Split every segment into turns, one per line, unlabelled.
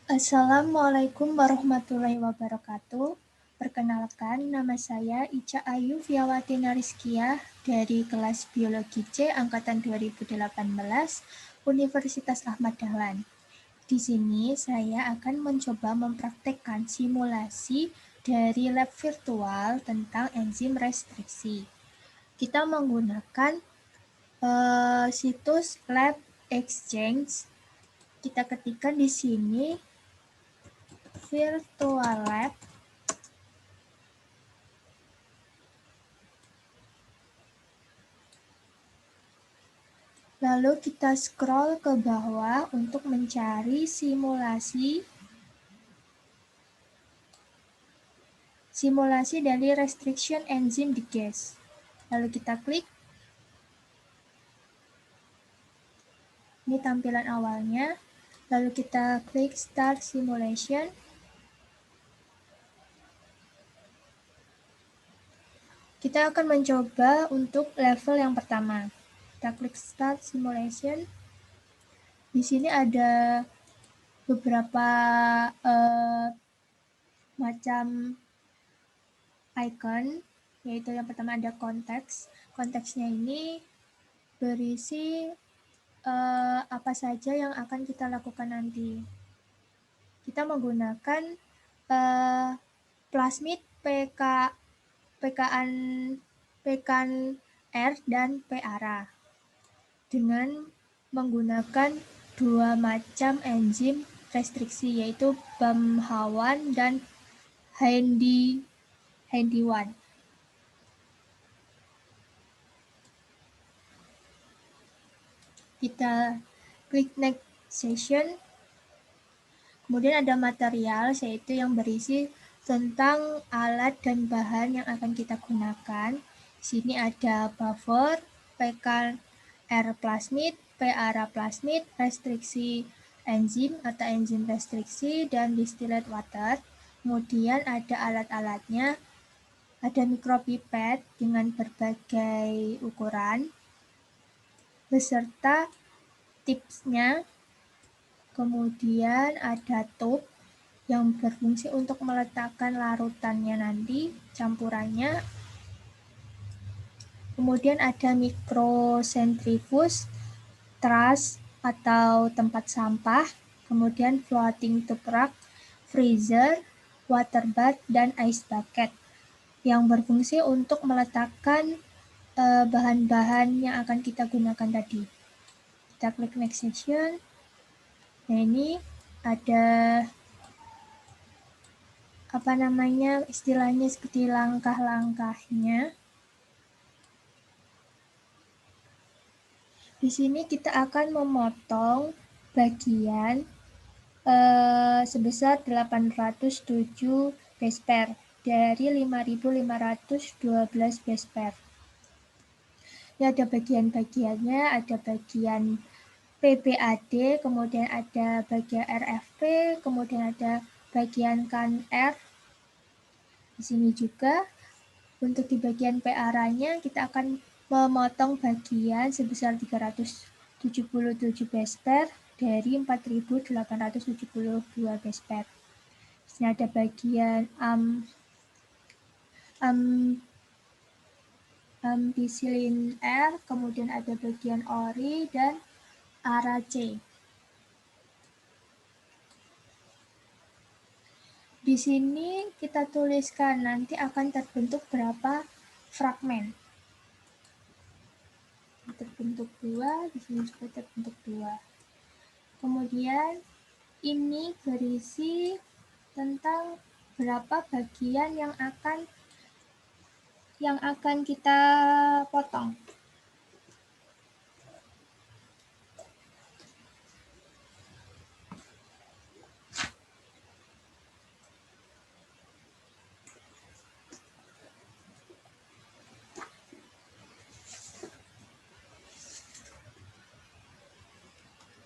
Assalamualaikum warahmatullahi wabarakatuh. Perkenalkan, nama saya Ica Ayu Fiawati Nariskia dari kelas Biologi C Angkatan 2018 Universitas Ahmad Dahlan. Di sini saya akan mencoba mempraktekkan simulasi dari lab virtual tentang enzim restriksi. Kita menggunakan situs Lab Exchange. Kita ketikkan di sini virtual lab. Lalu kita scroll ke bawah untuk mencari simulasi dari restriction enzim digest. Lalu kita klik. Ini tampilan awalnya. Lalu kita klik Start Simulation. Kita akan mencoba untuk level yang pertama. Kita klik Start Simulation. Di sini ada beberapa macam icon, yaitu yang pertama ada konteks. Konteksnya ini berisi apa saja yang akan kita lakukan nanti. Kita menggunakan plasmid PKN R dan PARA dengan menggunakan dua macam enzim restriksi, yaitu BAM1 dan Handy1. Kita klik Next Session. Kemudian ada material, yaitu yang berisi tentang alat dan bahan yang akan kita gunakan. Di sini ada buffer, PKR plasmid, PARA plasmid, restriksi enzim atau enzim restriksi, dan distilled water. Kemudian ada alat-alatnya, ada mikropipet dengan berbagai ukuran, beserta tipsnya. Kemudian ada tube yang berfungsi untuk meletakkan larutannya nanti, campurannya. Kemudian ada mikrosentrifuge, truss atau tempat sampah, kemudian floating tube rack, freezer, water bath, dan ice bucket yang berfungsi untuk meletakkan bahan-bahan yang akan kita gunakan tadi. Kita klik next session. Nah, ini ada istilahnya seperti langkah-langkahnya. Di sini kita akan memotong bagian sebesar 807 base pair dari 5.512 base pair. Ini ada bagian-bagiannya, ada bagian PBAD, kemudian ada bagian RFP, kemudian ada bagian CAN-R. Di sini juga untuk di bagian PARA-nya kita akan memotong bagian sebesar 377 base pair dari 4.872 base pair. Di sini ada bagian ampicillin R, kemudian ada bagian ORI dan ARA-C. Di sini kita tuliskan nanti akan terbentuk berapa fragmen. Terbentuk 2, di sini juga terbentuk 2. Kemudian ini berisi tentang berapa bagian yang akan kita potong.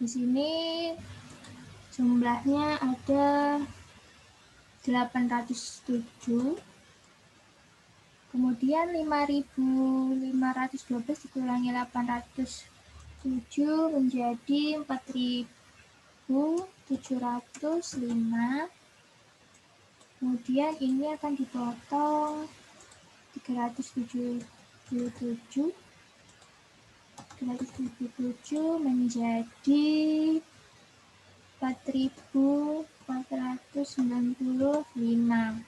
Di sini jumlahnya ada 807. Kemudian 5.512 dikurangi 807 menjadi 4.000. 705. Kemudian ini akan dipotong 377 menjadi 4.495.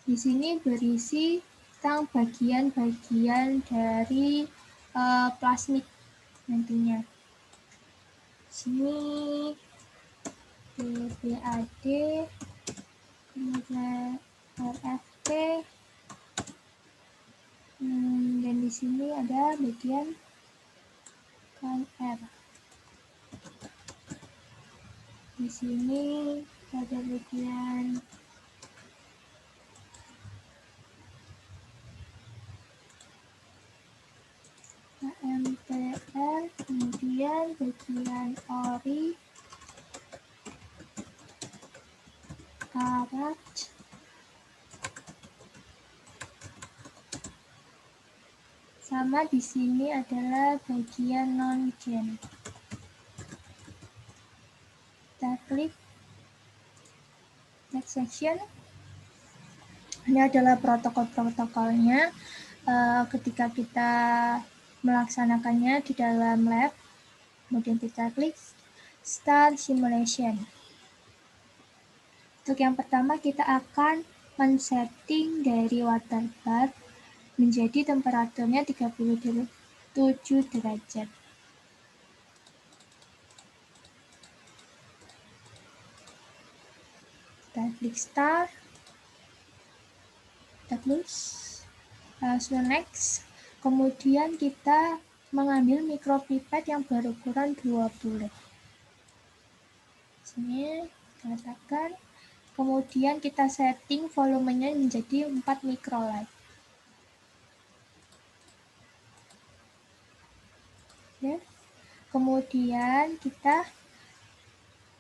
Di sini berisi tentang bagian-bagian dari plasmid nantinya. Sini BAD, kemudian RFP, dan di sini ada bagian KR. Di sini ada bagian KMPR, kemudian bagian ORI, karat, sama di sini adalah bagian non-gen. Kita klik next section. Ini adalah protokol-protokolnya ketika kita melaksanakannya di dalam lab. Kemudian kita klik Start Simulation. Untuk yang pertama kita akan men-setting dari water bath menjadi temperaturnya 37 derajat. Kita klik Start. Kita close. Langsung next. Kemudian kita mengambil micropipet yang berukuran 20. Sini katakan. Kemudian kita setting volumenya menjadi 4 microliter. Ya. Kemudian kita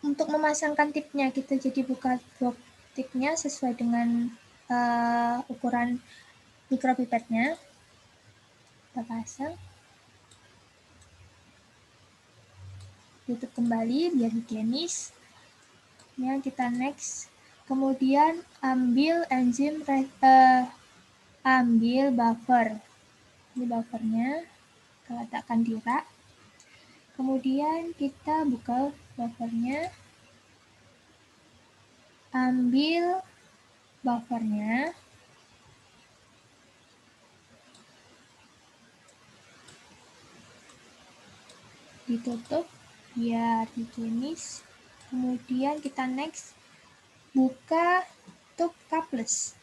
untuk memasangkan tipnya, kita jadi buka box tipnya sesuai dengan ukuran micropipetnya. Kita pasang. Tutup kembali biar higienis. Ya, kita next. Kemudian ambil ambil buffer. Ini buffernya, kita letakkan di rak. Kemudian kita buka buffernya, ambil buffernya, ditutup biar higienis. Kemudian kita next, buka tube capless.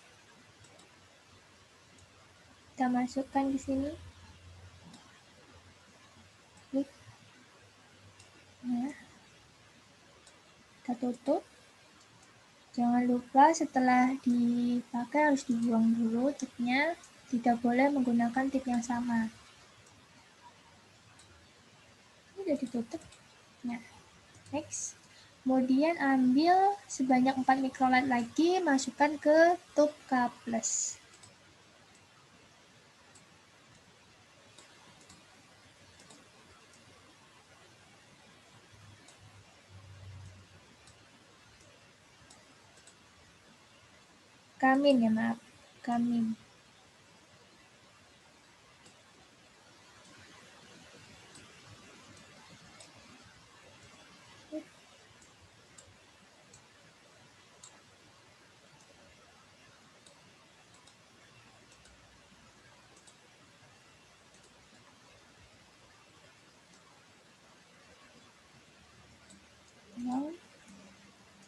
Kita masukkan di sini. Klik. Nah, kita tutup. Jangan lupa setelah dipakai harus dibuang dulu tipnya. Tidak boleh menggunakan tip yang sama. Ini udah ditutup. Nah, next. Kemudian ambil sebanyak 4 microliter lagi, masukkan ke tube capless. Kamin ya, maaf. Kamin.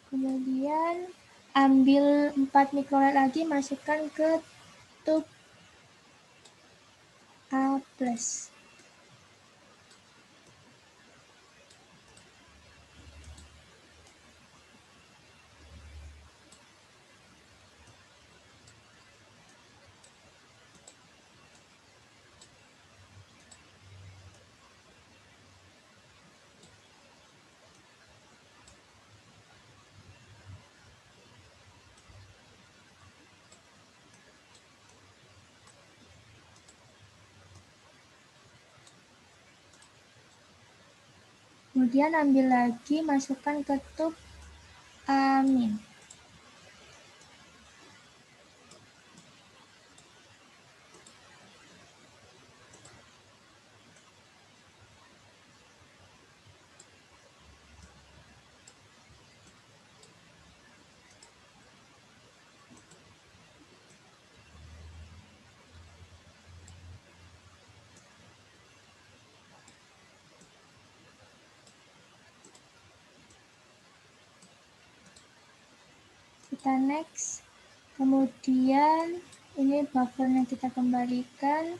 Kemudian ambil 4 microliter lagi, masukkan ke tube A+. Kemudian ambil lagi, masukkan ke tub amin. Kita next. Kemudian ini buffernya kita kembalikan.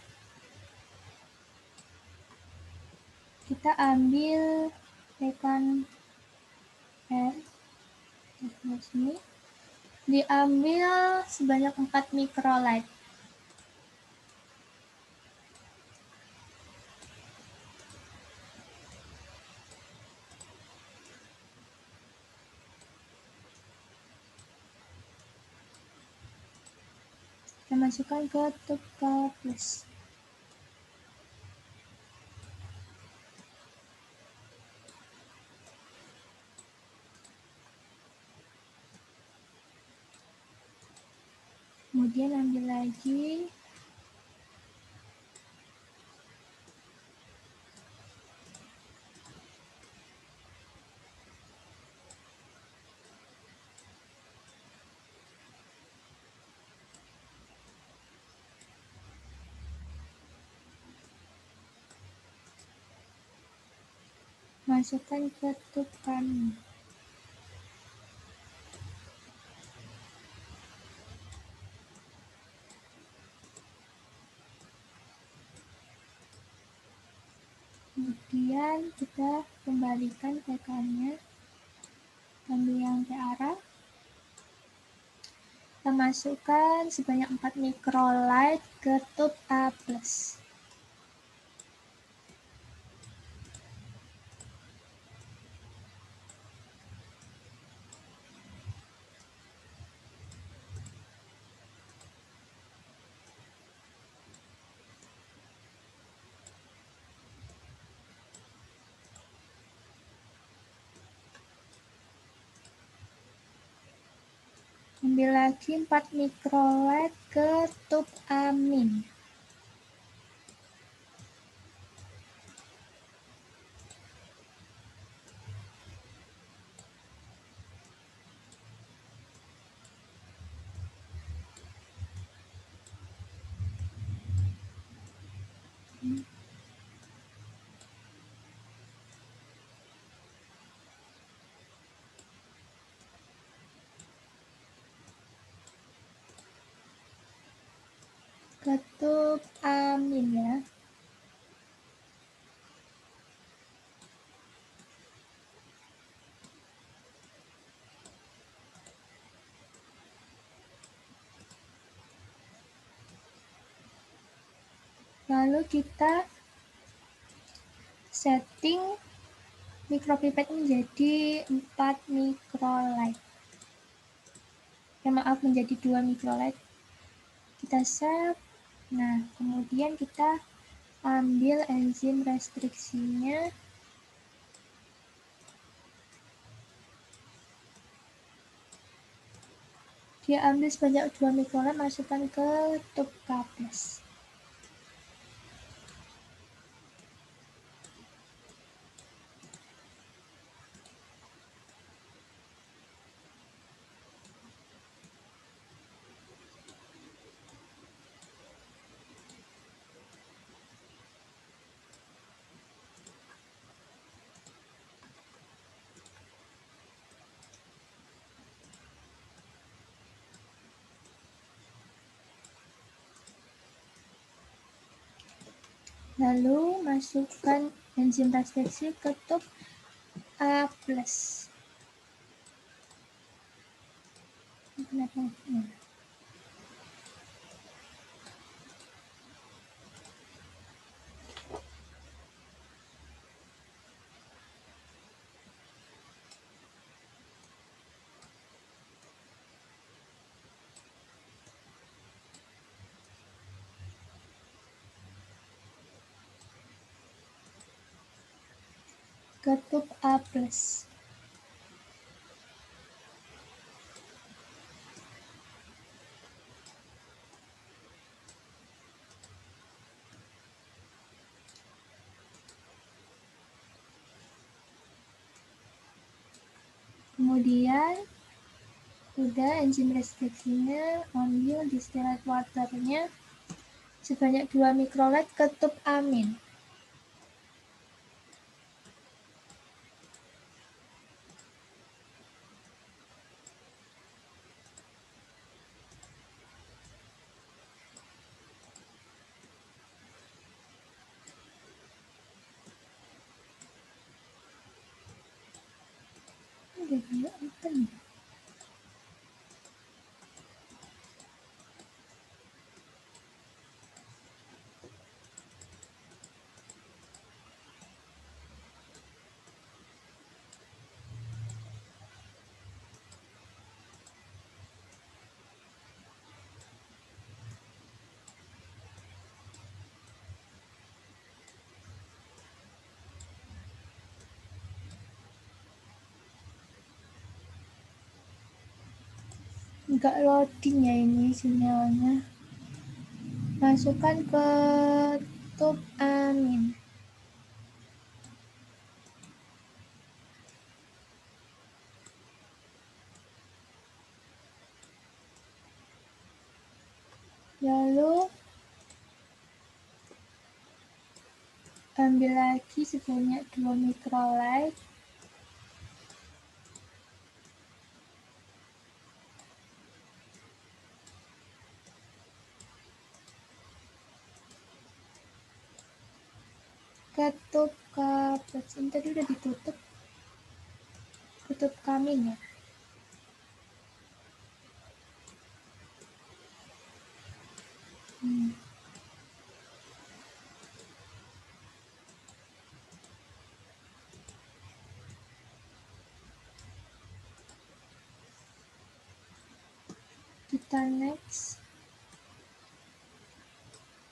Kita ambil tekan R di sini. Diambil sebanyak 4 microlight. Kita masukkan ke tub plus. Kemudian ambil lagi. Masukkan ke tub kami. Kemudian kita kembalikan tekannya, ambil yang ke arah. Kita masukkan sebanyak 4 microlight ke tub A+. Ambil lagi 4 microlight ke tub amin. Ke tub amin ya. Lalu kita setting micropipette menjadi 4 microlight. Ya maaf, menjadi 2 microlight. Kita save. Nah, kemudian kita ambil enzim restriksinya. Dia ambil sebanyak 2 microlight, masukkan ke tub K+. Lalu masukkan enzim restriksi ke tub A+. ketup A+. Kemudian udah enzim restriksinya, ambil distilled waternya sebanyak 2 mikroliter ketup amin. Udah apa nih? Nggak loading ya ini sinyalnya. Masukkan ke ketup amin. Lalu ambil lagi sebanyak 2 mikroliter ketup kapus. Ini tadi udah ditutup ketup kamin ya. Kita next.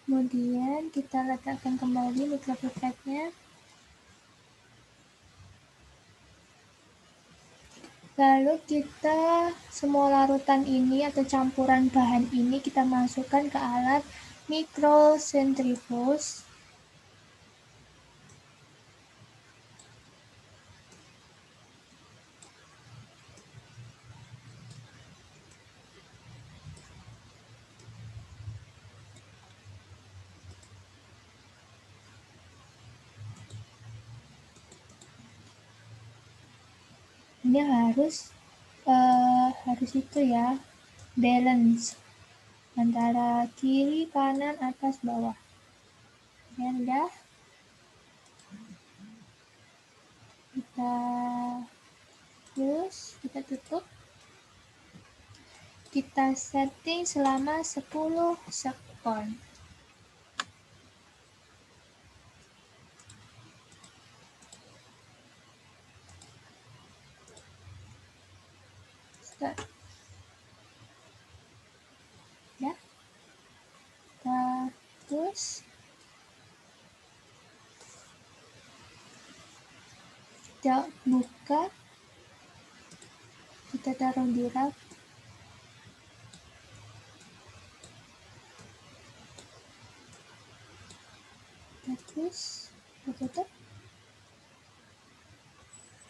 Kemudian kita letakkan kembali mikrofiltretnya. Lalu kita semua larutan ini atau campuran bahan ini kita masukkan ke alat mikrosentrifuge. Ini harus itu ya, balance antara kiri, kanan, atas, bawah. Ya udah, kita tutup. Kita setting selama 10 sekon. Start. Ya. Terus kita buka, kita taruh di rak. Terus kita tutup.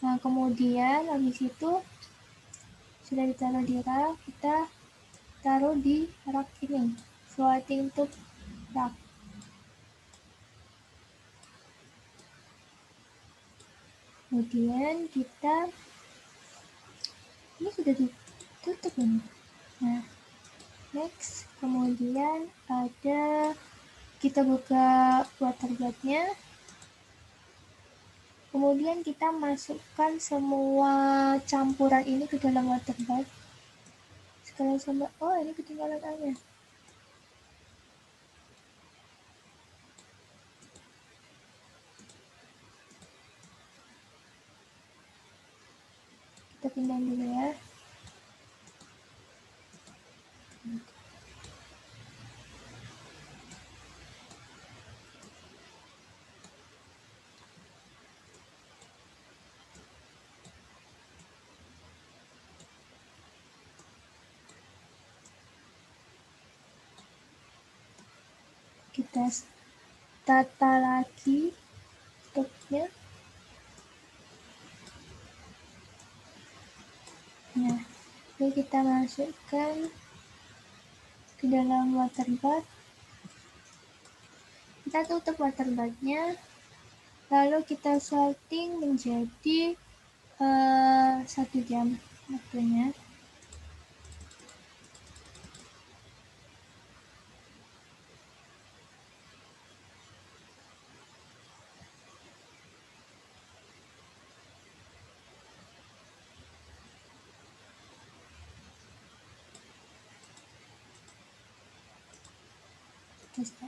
Nah, kemudian habis itu sudah ditaruh di rak, kita taruh di rak ini, floating tube rak. Kemudian kita ini sudah ditutup ini. Nah, next, kemudian ada kita buka water jet-nya. Kemudian kita masukkan semua campuran ini ke dalam water bath. Sekalian sama, oh ini ketinggalan airnya. Kita pindahin dulu ya. Kita tata lagi stoknya. Nah, lalu kita masukkan ke dalam waterbath. Kita tutup waterbathnya, lalu kita setting menjadi 1 jam waktunya. Stop.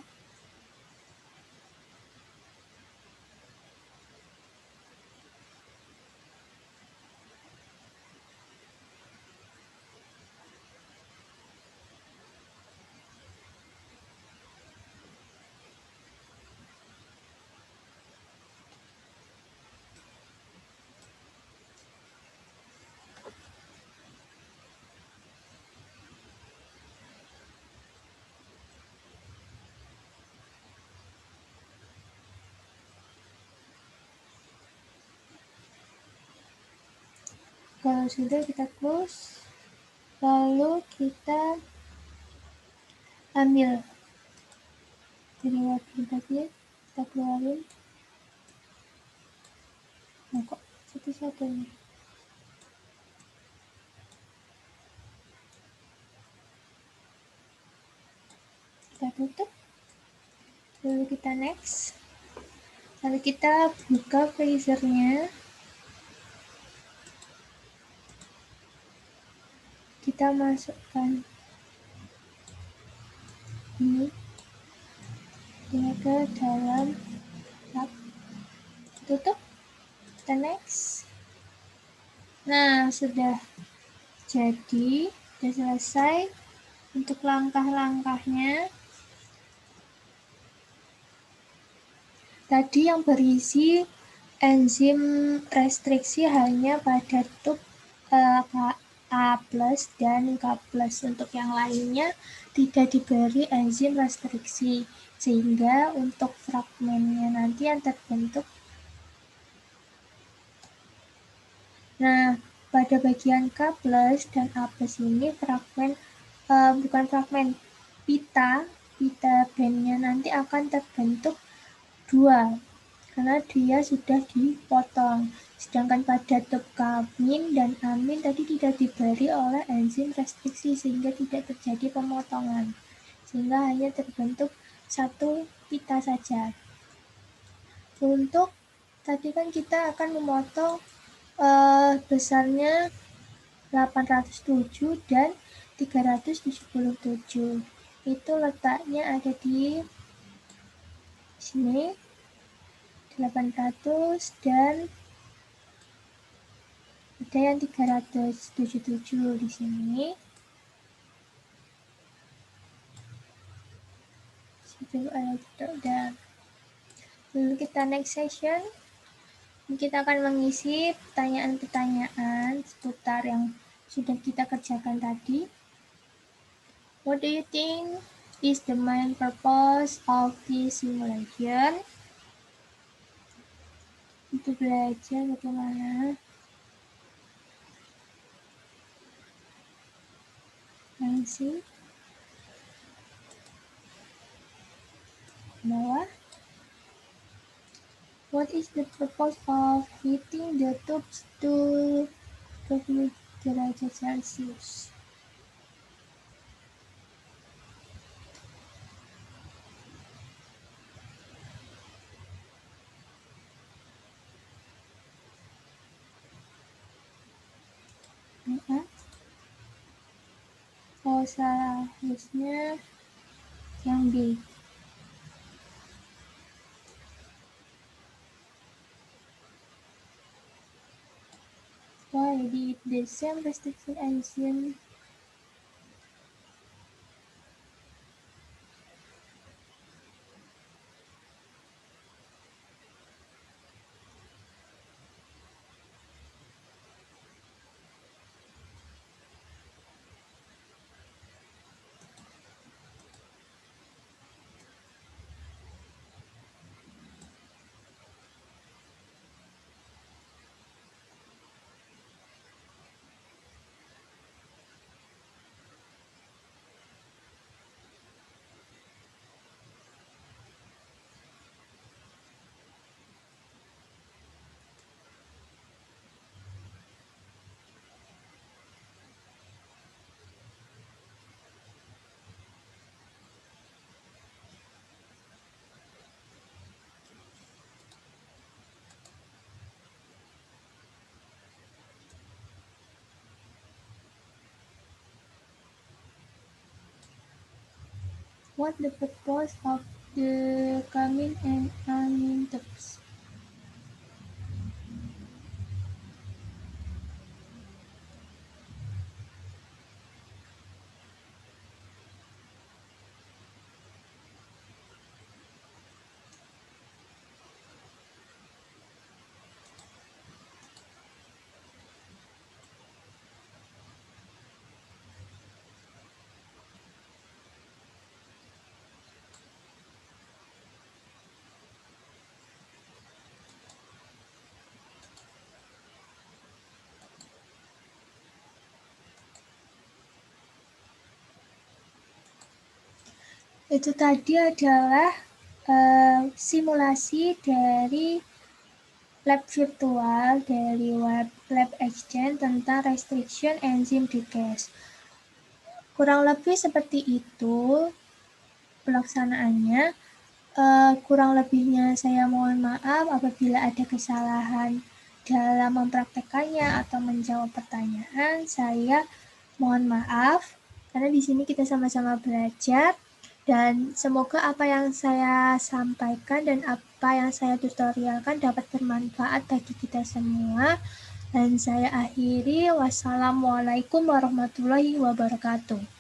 Kalau sudah, kita close, lalu kita ambil dari waterbathnya, kita keluarin. Nah, kok satu-satu nih. Kita tutup, lalu kita next, lalu kita buka freezernya. Kita masukkan ini dia ke dalam cup, tutup, kita next. Nah, sudah jadi, sudah selesai untuk langkah-langkahnya. Tadi yang berisi enzim restriksi hanya pada tub A+ dan K+. Untuk yang lainnya tidak diberi enzim restriksi, sehingga untuk fragmennya nanti yang terbentuk. Nah, pada bagian K+ dan A+ ini pita bandnya nanti akan terbentuk 2 karena dia sudah dipotong. Sedangkan pada tub kamin dan amin tadi tidak diberi oleh enzim restriksi sehingga tidak terjadi pemotongan, sehingga hanya terbentuk 1 pita saja. Untuk tadi kan kita akan memotong besarnya 807 dan 377. Itu letaknya ada di sini. 800 dan ada yang 377 di sini. Situ ada. Lalu kita next session. Kita akan mengisi pertanyaan-pertanyaan seputar yang sudah kita kerjakan tadi. What do you think is the main purpose of this simulation? Untuk belajar bagaimana mengisi bawah. What is the purpose of heating the tubes to 20 derajat Celcius? Oh, salah, harusnya yang B. Why did the same restriction enzym What the purpose of the coming and unintended? Itu tadi adalah simulasi dari lab virtual dari web Lab Exchange tentang restriction enzim decase. Kurang lebih seperti itu pelaksanaannya. Kurang lebihnya saya mohon maaf apabila ada kesalahan dalam mempraktekannya atau menjawab pertanyaan. Saya mohon maaf karena di sini kita sama-sama belajar dan semoga apa yang saya sampaikan dan apa yang saya tutorialkan dapat bermanfaat bagi kita semua. Dan saya akhiri, wassalamualaikum warahmatullahi wabarakatuh.